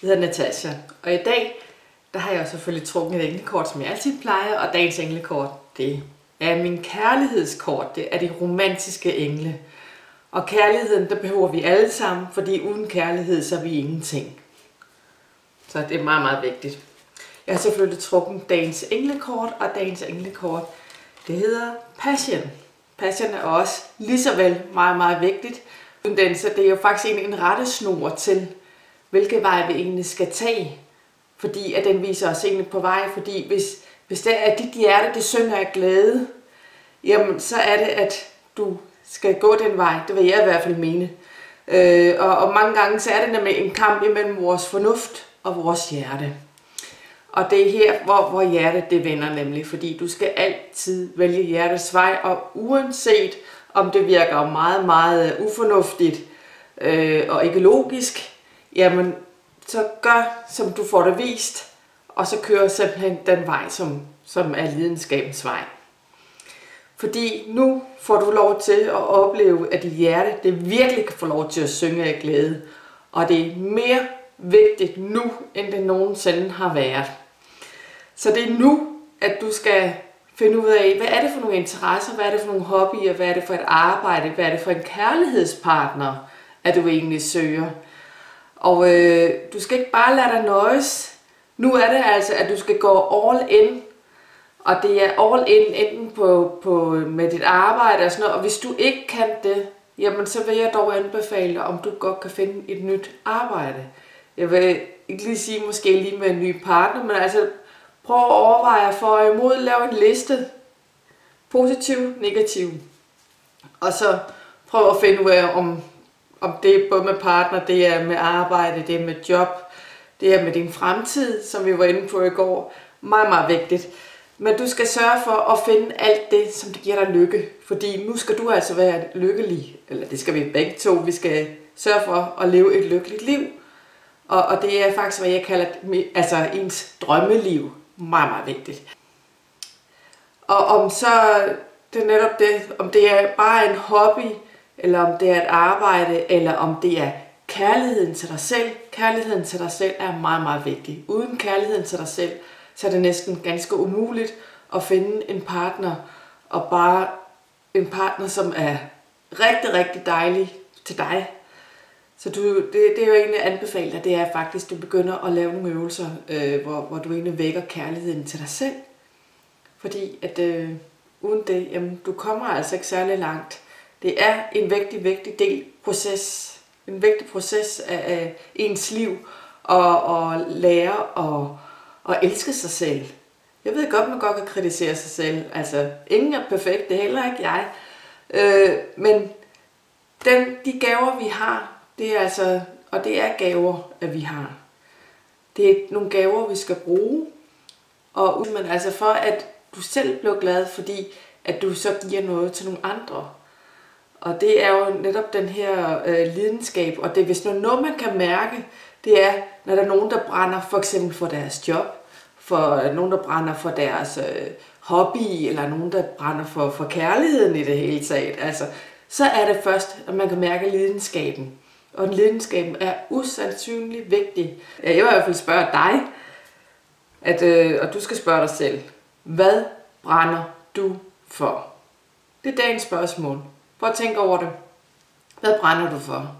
Jeg hedder Natasha, og i dag der har jeg selvfølgelig trukket et englekort, som jeg altid plejer, og dagens englekort, det er min kærlighedskort. Det er de romantiske engle. Og kærligheden, der behøver vi alle sammen, fordi uden kærlighed, så er vi ingenting. Så det er meget, meget vigtigt. Jeg har selvfølgelig trukket dagens englekort, og dagens englekort, det hedder Passion. Passion er også lige så vel meget, meget vigtigt. Så det er jo faktisk en rettesnor til, hvilke vej vi egentlig skal tage. Fordi at den viser os egentlig på vej. Fordi hvis det er, at dit hjerte, det synger af glæde, jamen så er det, at du skal gå den vej. Det vil jeg i hvert fald mene. Og mange gange så er det nemlig en kamp imellem vores fornuft og vores hjerte. Og det er her, hvor hjertet det vender nemlig. Fordi du skal altid vælge hjertets vej, og uanset om det virker meget, meget ufornuftigt og ikke logisk, jamen så gør, som du får det vist, og så kører simpelthen den vej, som er lidenskabens vej. Fordi nu får du lov til at opleve, at dit hjerte det virkelig kan få lov til at synge af glæde. Og det er mere vigtigt nu, end det nogensinde har været. Så det er nu, at du skal finde ud af, hvad er det for nogle interesser, hvad er det for nogle hobbyer, hvad er det for et arbejde, hvad er det for en kærlighedspartner, at du egentlig søger. Og du skal ikke bare lade dig nøjes. Nu er det altså, at du skal gå all in. Og det er all in enten med dit arbejde og sådan noget. Og hvis du ikke kan det, jamen så vil jeg dog anbefale dig, om du godt kan finde et nyt arbejde. Jeg vil ikke lige sige måske lige med en ny partner, men altså prøv at overveje for og imod, lave en liste. Positiv, negativ. Og så prøv at finde ud af, om det er både med partner, det er med arbejde, det er med job, det er med din fremtid, som vi var inde på i går. Meget, meget vigtigt. Men du skal sørge for at finde alt det, som det giver dig lykke. Fordi nu skal du altså være lykkelig. Eller det skal vi begge to. Vi skal sørge for at leve et lykkeligt liv. Og det er faktisk, hvad jeg kalder ens drømmeliv. Meget, meget vigtigt. Og om så det er netop det, om det er bare en hobby, eller om det er et arbejde, eller om det er kærligheden til dig selv. Kærligheden til dig selv er meget, meget vigtig. Uden kærligheden til dig selv, så er det næsten ganske umuligt at finde en partner, og bare en partner, som er rigtig, rigtig dejlig til dig. Så det er jo egentlig anbefalet, at det er faktisk, at du begynder at lave nogle øvelser, hvor du egentlig vækker kærligheden til dig selv. Fordi at uden det, jamen, du kommer altså ikke særlig langt. Det er en vigtig vigtig proces af ens liv, og lære at elske sig selv. Jeg ved godt, man godt kan kritisere sig selv. Altså, ingen er perfekt, det er heller ikke jeg. Men de gaver, vi har, det er altså, og det er gaver, at vi har. Det er nogle gaver, vi skal bruge. Men altså for, at du selv bliver glad, fordi at du så giver noget til nogle andre. Og det er jo netop den her lidenskab, og det er hvis noget man kan mærke, det er, når der er nogen, der brænder for eksempel for deres job, for nogen, der brænder for deres hobby, eller nogen, der brænder for kærligheden i det hele taget. Altså, så er det først, at man kan mærke lidenskaben. Og lidenskaben er usandsynligt vigtig. Jeg vil i hvert fald spørge dig, og du skal spørge dig selv, hvad brænder du for? Det er dagens spørgsmål. Prøv at tænke over det. Hvad brænder du for?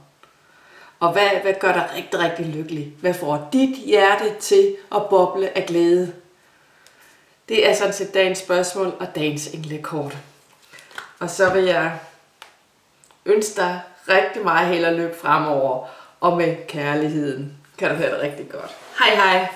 Og hvad gør dig rigtig, rigtig lykkelig? Hvad får dit hjerte til at boble af glæde? Det er sådan set dagens spørgsmål og dagens englekort. Og så vil jeg ønske dig rigtig meget held og lykke fremover. Og med kærligheden. Kan du høre det rigtig godt. Hej hej!